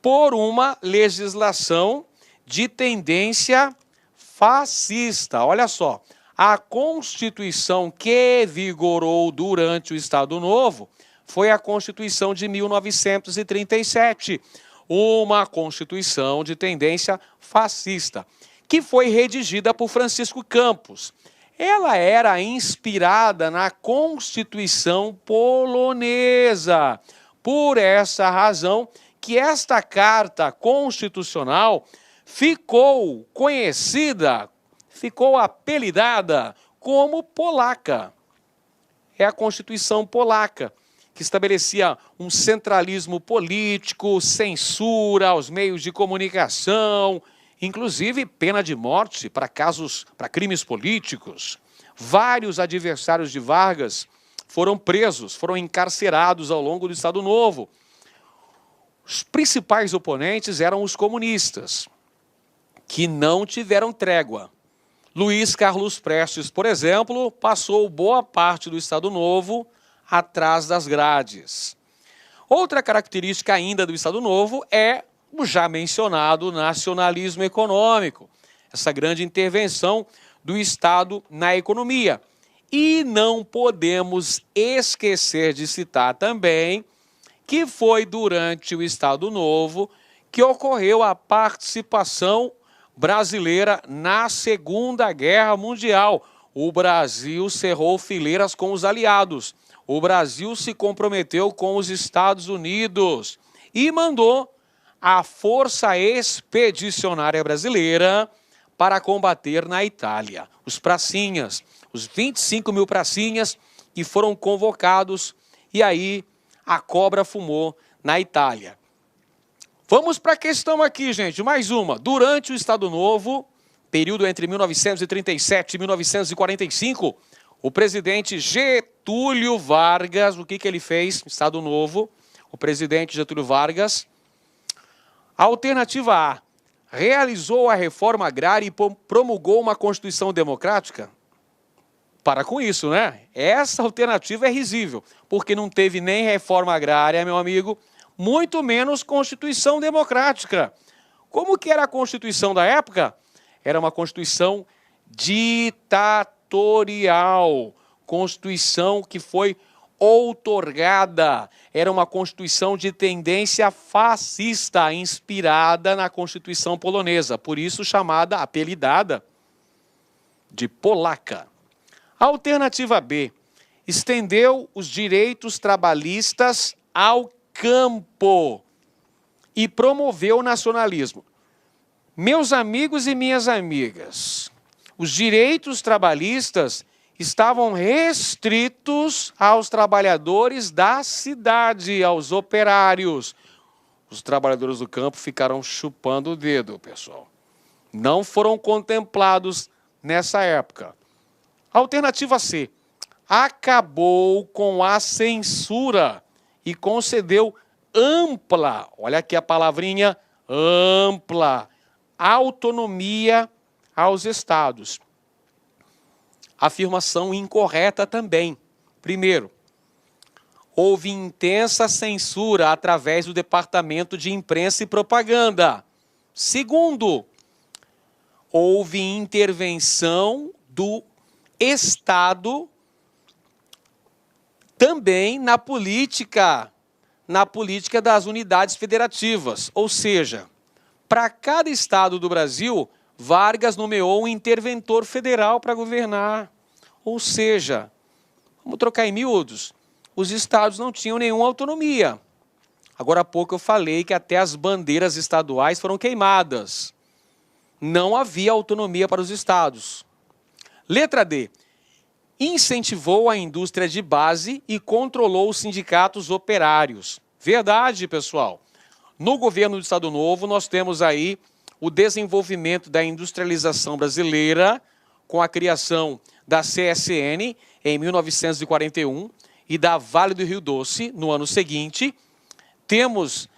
por uma legislação de tendência fascista. Olha só, a Constituição que vigorou durante o Estado Novo foi a Constituição de 1937, uma Constituição de tendência fascista. que foi redigida por Francisco Campos. Ela era inspirada na Constituição polonesa. Por essa razão que esta carta constitucional ficou conhecida, ficou apelidada como polaca. É a Constituição polaca, que estabelecia um centralismo político, censura aos meios de comunicação, inclusive pena de morte para crimes políticos. Vários adversários de Vargas foram presos, foram encarcerados ao longo do Estado Novo. Os principais oponentes eram os comunistas, que não tiveram trégua. Luiz Carlos Prestes, por exemplo, passou boa parte do Estado Novo atrás das grades. Outra característica ainda do Estado Novo é o já mencionado nacionalismo econômico, essa grande intervenção do Estado na economia. E não podemos esquecer de citar também que foi durante o Estado Novo que ocorreu a participação brasileira na Segunda Guerra Mundial. O Brasil cerrou fileiras com os aliados. O Brasil se comprometeu com os Estados Unidos e mandou a Força Expedicionária Brasileira para combater na Itália. Os pracinhas, os 25 mil pracinhas que foram convocados, e aí a cobra fumou na Itália. Vamos para a questão aqui, gente, mais uma. Durante o Estado Novo, período entre 1937 e 1945, o presidente Getúlio Vargas, o que ele fez no Estado Novo? O presidente Getúlio Vargas, alternativa A, realizou a reforma agrária e promulgou uma Constituição democrática? Para com isso, né? Essa alternativa é risível, porque não teve nem reforma agrária, meu amigo, muito menos Constituição democrática. Como que era a Constituição da época? Era uma Constituição ditatorial, Constituição que foi outorgada, era uma Constituição de tendência fascista, inspirada na Constituição polonesa, por isso chamada, apelidada de polaca. Alternativa B, estendeu os direitos trabalhistas ao campo e promoveu o nacionalismo. Meus amigos e minhas amigas, os direitos trabalhistas estavam restritos aos trabalhadores da cidade, aos operários. Os trabalhadores do campo ficaram chupando o dedo, pessoal. Não foram contemplados nessa época. Alternativa C, acabou com a censura e concedeu ampla, olha aqui a palavrinha, ampla, autonomia aos estados. Afirmação incorreta também. Primeiro, houve intensa censura através do Departamento de Imprensa e Propaganda. Segundo, houve intervenção do Estado também na política das unidades federativas. Ou seja, para cada estado do Brasil, Vargas nomeou um interventor federal para governar. Ou seja, vamos trocar em miúdos, os estados não tinham nenhuma autonomia. Agora há pouco eu falei que até as bandeiras estaduais foram queimadas. Não havia autonomia para os estados. Letra D, incentivou a indústria de base e controlou os sindicatos operários. Verdade, pessoal. No governo do Estado Novo, nós temos aí o desenvolvimento da industrialização brasileira com a criação da CSN em 1941 e da Vale do Rio Doce no ano seguinte. Temos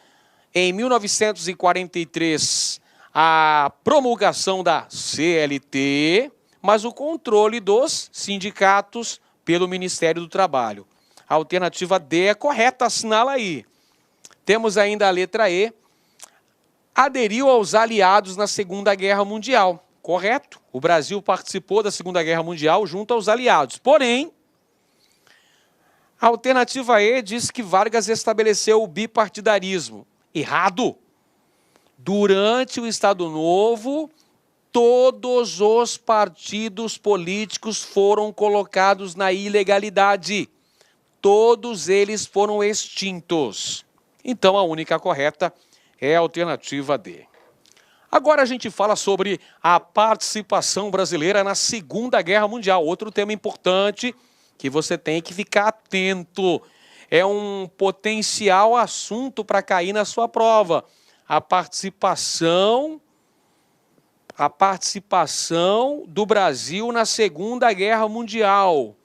em 1943 a promulgação da CLT, mas o controle dos sindicatos pelo Ministério do Trabalho. A alternativa D é correta, assinala aí. Temos ainda a letra E, aderiu aos aliados na Segunda Guerra Mundial. Correto? O Brasil participou da Segunda Guerra Mundial junto aos aliados. Porém, a alternativa E diz que Vargas estabeleceu o bipartidarismo. Errado! Durante o Estado Novo, todos os partidos políticos foram colocados na ilegalidade. Todos eles foram extintos. Então, a única correta é a alternativa D. Agora a gente fala sobre a participação brasileira na Segunda Guerra Mundial. Outro tema importante que você tem que ficar atento. É um potencial assunto para cair na sua prova. A participação do Brasil na Segunda Guerra Mundial.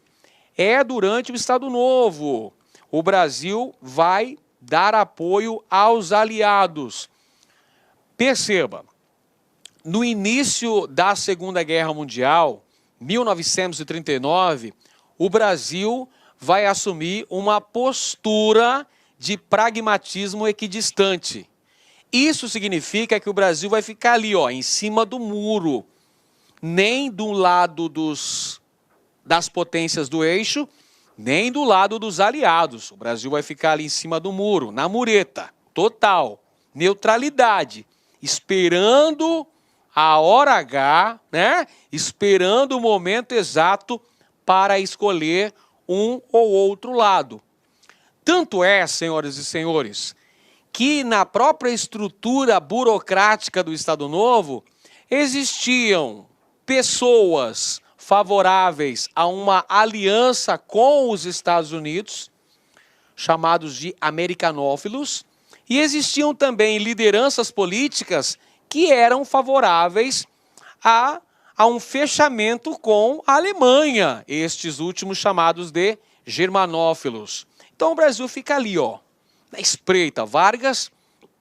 É durante o Estado Novo. O Brasil vai dar apoio aos aliados. Perceba, no início da Segunda Guerra Mundial, 1939, o Brasil vai assumir uma postura de pragmatismo equidistante. Isso significa que o Brasil vai ficar ali, ó, em cima do muro, nem do lado das potências do eixo, nem do lado dos aliados. O Brasil vai ficar ali em cima do muro, na mureta, total, neutralidade, esperando a hora H, né? Esperando o momento exato para escolher um ou outro lado. Tanto é, senhoras e senhores, que na própria estrutura burocrática do Estado Novo existiam pessoas favoráveis a uma aliança com os Estados Unidos, chamados de americanófilos, e existiam também lideranças políticas que eram favoráveis a um fechamento com a Alemanha, estes últimos chamados de germanófilos. Então o Brasil fica ali, ó, na espreita. Vargas,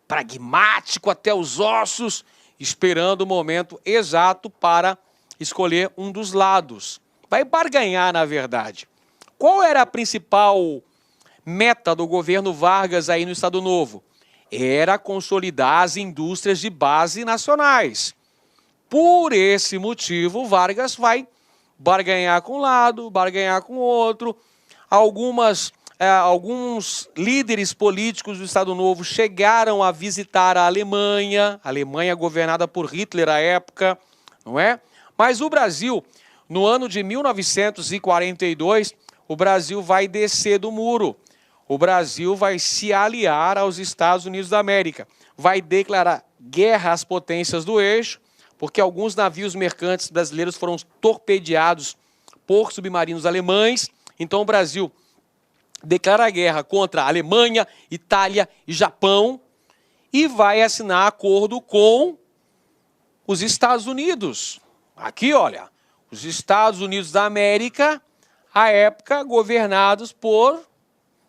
pragmático até os ossos, esperando o momento exato para escolher um dos lados. Vai barganhar, na verdade. Qual era a principal meta do governo Vargas aí no Estado Novo? Era consolidar as indústrias de base nacionais. Por esse motivo, Vargas vai barganhar com um lado, barganhar com o outro. Alguns líderes políticos do Estado Novo chegaram a visitar a Alemanha governada por Hitler à época, não é? Mas o Brasil, no ano de 1942, o Brasil vai descer do muro. O Brasil vai se aliar aos Estados Unidos da América. Vai declarar guerra às potências do eixo, porque alguns navios mercantes brasileiros foram torpedeados por submarinos alemães. Então o Brasil declara guerra contra a Alemanha, Itália e Japão e vai assinar acordo com os Estados Unidos. Aqui, olha, os Estados Unidos da América, à época, governados por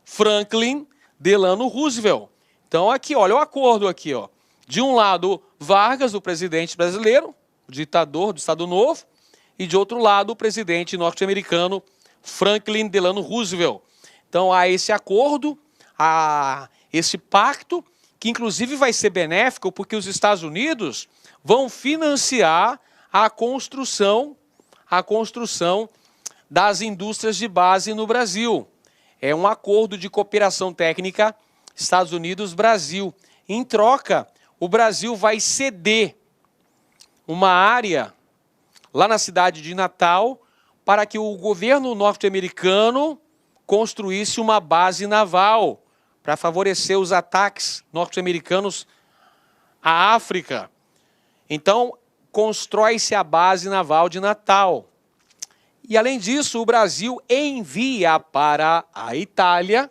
Franklin Delano Roosevelt. Então aqui, olha o acordo aqui, ó. De um lado, Vargas, o presidente brasileiro, o ditador do Estado Novo, e de outro lado, o presidente norte-americano Franklin Delano Roosevelt. Então há esse acordo, há esse pacto, que inclusive vai ser benéfico porque os Estados Unidos vão financiar a construção das indústrias de base no Brasil. É um acordo de cooperação técnica Estados Unidos-Brasil. Em troca, o Brasil vai ceder uma área lá na cidade de Natal para que o governo norte-americano construísse uma base naval para favorecer os ataques norte-americanos à África. Então, constrói-se a base naval de Natal. E, além disso, o Brasil envia para a Itália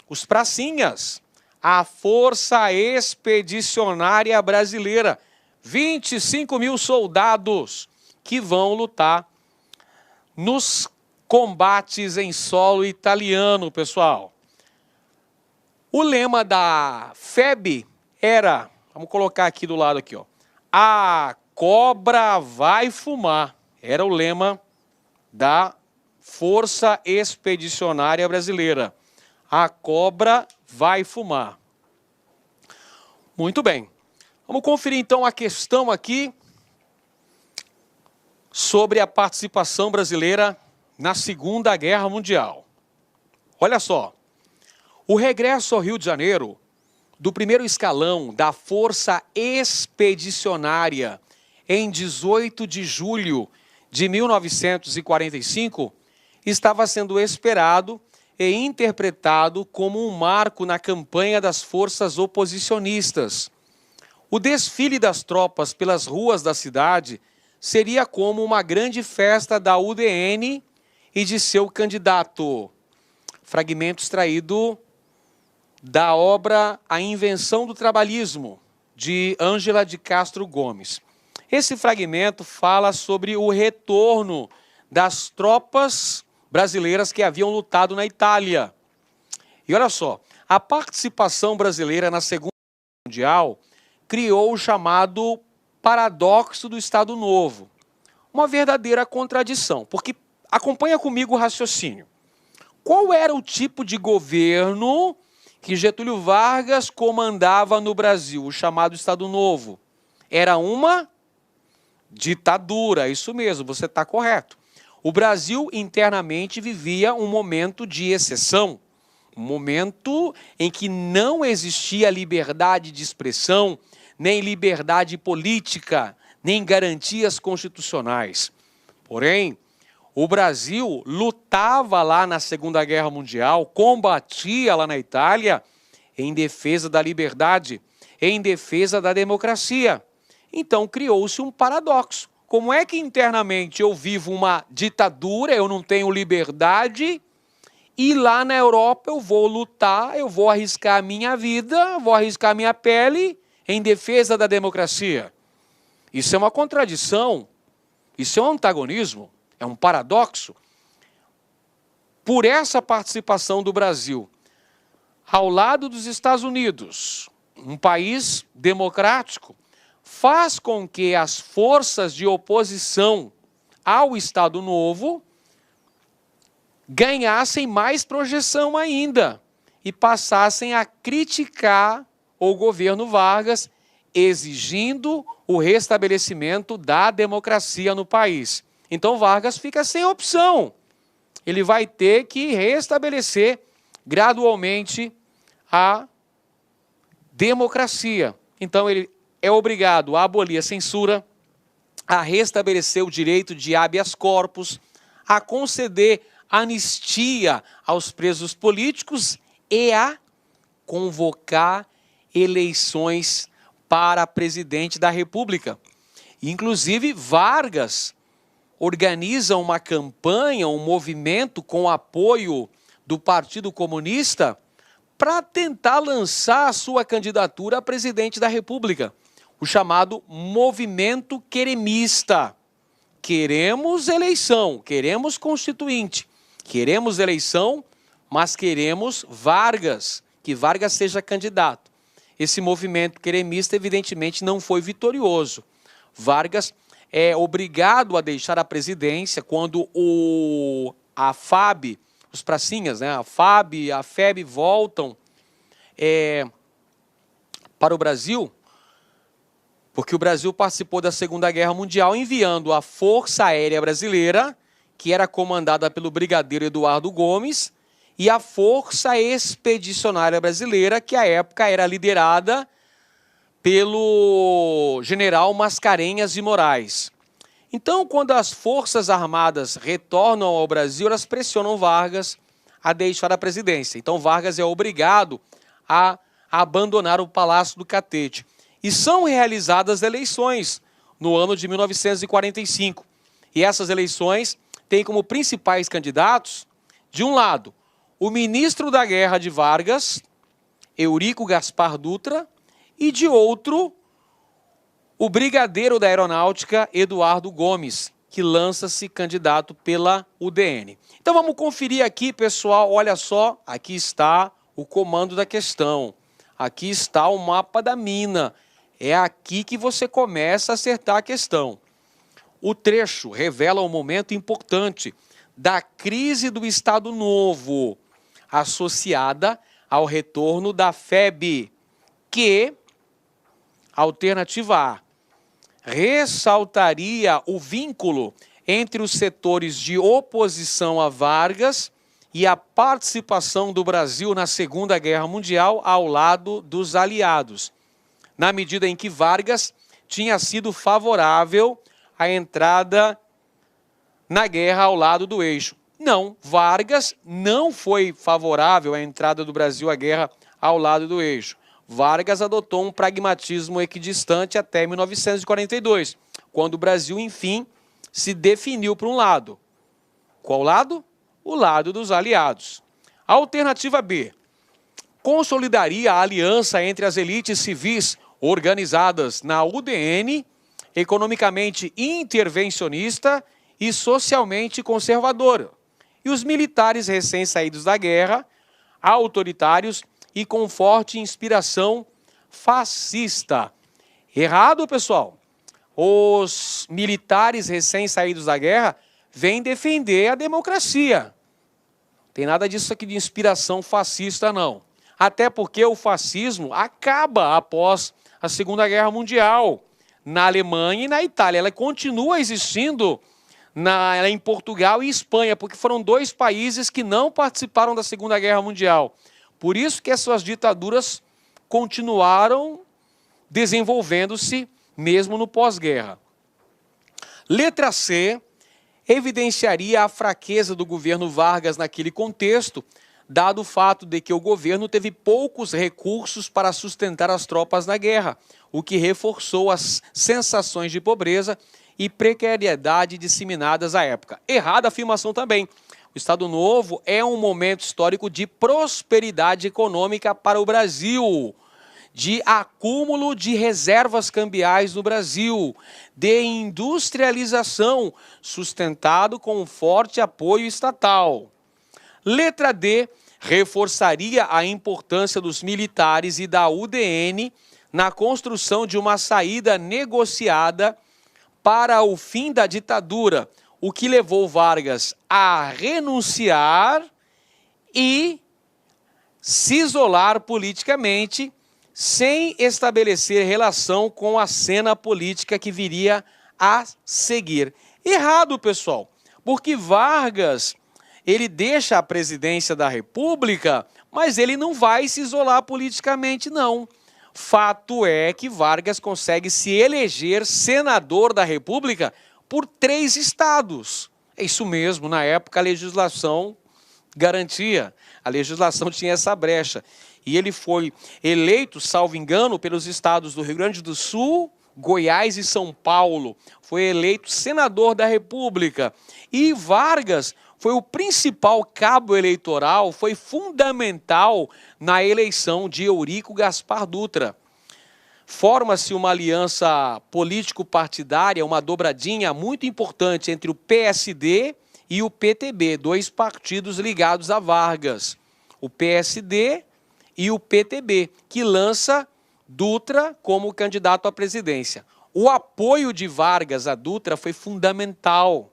os pracinhas, a Força Expedicionária Brasileira, 25 mil soldados que vão lutar nos combates em solo italiano, pessoal. O lema da FEB era, vamos colocar aqui do lado aqui, ó, a cobra vai fumar. Era o lema da Força Expedicionária Brasileira. A cobra vai fumar. Muito bem. Vamos conferir então a questão aqui sobre a participação brasileira na Segunda Guerra Mundial. Olha só. O regresso ao Rio de Janeiro do primeiro escalão da Força Expedicionária em 18 de julho de 1945, estava sendo esperado e interpretado como um marco na campanha das forças oposicionistas. O desfile das tropas pelas ruas da cidade seria como uma grande festa da UDN e de seu candidato. Fragmento extraído da obra A Invenção do Trabalhismo, de Ângela de Castro Gomes. Esse fragmento fala sobre o retorno das tropas brasileiras que haviam lutado na Itália. E olha só, a participação brasileira na Segunda Guerra Mundial criou o chamado paradoxo do Estado Novo. Uma verdadeira contradição, porque acompanha comigo o raciocínio. Qual era o tipo de governo que Getúlio Vargas comandava no Brasil, o chamado Estado Novo? Era uma ditadura, isso mesmo, você está correto. O Brasil internamente vivia um momento de exceção, um momento em que não existia liberdade de expressão, nem liberdade política, nem garantias constitucionais. Porém, o Brasil lutava lá na Segunda Guerra Mundial, combatia lá na Itália em defesa da liberdade, em defesa da democracia. Então criou-se um paradoxo. Como é que internamente eu vivo uma ditadura, eu não tenho liberdade, e lá na Europa eu vou lutar, eu vou arriscar a minha vida, vou arriscar a minha pele em defesa da democracia? Isso é uma contradição, isso é um antagonismo, é um paradoxo. Por essa participação do Brasil ao lado dos Estados Unidos, um país democrático, faz com que as forças de oposição ao Estado Novo ganhassem mais projeção ainda e passassem a criticar o governo Vargas, exigindo o restabelecimento da democracia no país. Então Vargas fica sem opção. Ele vai ter que restabelecer gradualmente a democracia. Então ele é obrigado a abolir a censura, a restabelecer o direito de habeas corpus, a conceder anistia aos presos políticos e a convocar eleições para presidente da República. Inclusive, Vargas organiza uma campanha, um movimento com apoio do Partido Comunista para tentar lançar a sua candidatura a presidente da República, o chamado Movimento Queremista. Queremos eleição, queremos constituinte, queremos eleição, mas queremos Vargas, que Vargas seja candidato. Esse movimento queremista, evidentemente, não foi vitorioso. Vargas é obrigado a deixar a presidência quando a FAB, os pracinhas, né, a FAB e a FEB voltam para o Brasil, porque o Brasil participou da Segunda Guerra Mundial enviando a Força Aérea Brasileira, que era comandada pelo brigadeiro Eduardo Gomes, e a Força Expedicionária Brasileira, que à época era liderada pelo general Mascarenhas de Moraes. Então, quando as Forças Armadas retornam ao Brasil, elas pressionam Vargas a deixar a presidência. Então, Vargas é obrigado a abandonar o Palácio do Catete. E são realizadas eleições no ano de 1945. E essas eleições têm como principais candidatos, de um lado, o ministro da Guerra de Vargas, Eurico Gaspar Dutra, e de outro, o brigadeiro da Aeronáutica, Eduardo Gomes, que lança-se candidato pela UDN. Então vamos conferir aqui, pessoal, olha só, aqui está o comando da questão, aqui está o mapa da mina, é aqui que você começa a acertar a questão. O trecho revela um momento importante da crise do Estado Novo, associada ao retorno da FEB, que, alternativa A, ressaltaria o vínculo entre os setores de oposição a Vargas e a participação do Brasil na Segunda Guerra Mundial ao lado dos aliados, na medida em que Vargas tinha sido favorável à entrada na guerra ao lado do eixo. Não, Vargas não foi favorável à entrada do Brasil à guerra ao lado do eixo. Vargas adotou um pragmatismo equidistante até 1942, quando o Brasil, enfim, se definiu para um lado. Qual lado? O lado dos aliados. Alternativa B. Consolidaria a aliança entre as elites civis organizadas na UDN, economicamente intervencionista e socialmente conservadora, e os militares recém-saídos da guerra, autoritários e com forte inspiração fascista. Errado, pessoal? Os militares recém-saídos da guerra vêm defender a democracia. Tem nada disso aqui de inspiração fascista, não. Até porque o fascismo acaba após a Segunda Guerra Mundial, na Alemanha e na Itália. Ela continua existindo em Portugal e Espanha, porque foram dois países que não participaram da Segunda Guerra Mundial. Por isso que essas ditaduras continuaram desenvolvendo-se mesmo no pós-guerra. Letra C evidenciaria a fraqueza do governo Vargas naquele contexto, dado o fato de que o governo teve poucos recursos para sustentar as tropas na guerra, o que reforçou as sensações de pobreza e precariedade disseminadas à época. Errada a afirmação também. O Estado Novo é um momento histórico de prosperidade econômica para o Brasil, de acúmulo de reservas cambiais no Brasil, de industrialização, sustentado com um forte apoio estatal. Letra D reforçaria a importância dos militares e da UDN na construção de uma saída negociada para o fim da ditadura, o que levou Vargas a renunciar e se isolar politicamente, sem estabelecer relação com a cena política que viria a seguir. Errado, pessoal, porque Vargas, ele deixa a presidência da República, mas ele não vai se isolar politicamente, não. Fato é que Vargas consegue se eleger senador da República por 3 estados. É isso mesmo, na época a legislação garantia, a legislação tinha essa brecha. E ele foi eleito, salvo engano, pelos estados do Rio Grande do Sul, Goiás e São Paulo. Foi eleito senador da República. E Vargas foi o principal cabo eleitoral, foi fundamental na eleição de Eurico Gaspar Dutra. Forma-se uma aliança político-partidária, uma dobradinha muito importante entre o PSD e o PTB, 2 partidos ligados a Vargas. O PSD e o PTB, que lança Dutra como candidato à presidência. O apoio de Vargas a Dutra foi fundamental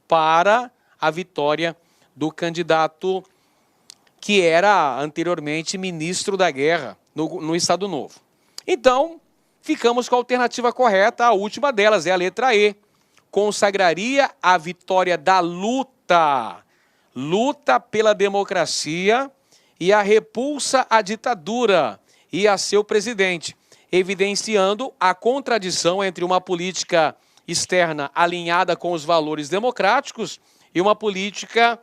para a vitória do candidato que era anteriormente ministro da Guerra no Estado Novo. Então, ficamos com a alternativa correta, a última delas é a letra E. Consagraria a vitória da luta pela democracia e a repulsa à ditadura e a seu presidente, evidenciando a contradição entre uma política externa alinhada com os valores democráticos e uma política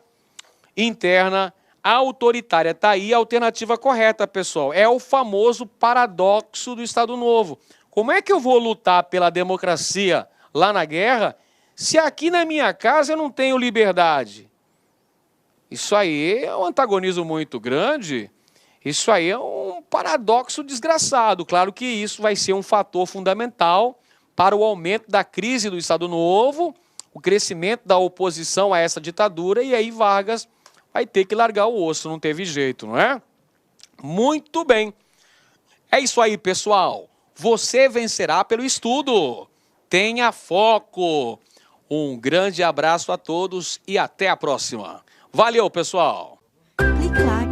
interna autoritária. Está aí a alternativa correta, pessoal. É o famoso paradoxo do Estado Novo. Como é que eu vou lutar pela democracia lá na guerra se aqui na minha casa eu não tenho liberdade? Isso aí é um antagonismo muito grande. Isso aí é um paradoxo desgraçado. Claro que isso vai ser um fator fundamental para o aumento da crise do Estado Novo, o crescimento da oposição a essa ditadura, e aí Vargas vai ter que largar o osso, não teve jeito, não é? Muito bem. É isso aí, pessoal. Você vencerá pelo estudo. Tenha foco. Um grande abraço a todos e até a próxima. Valeu, pessoal. Clique lá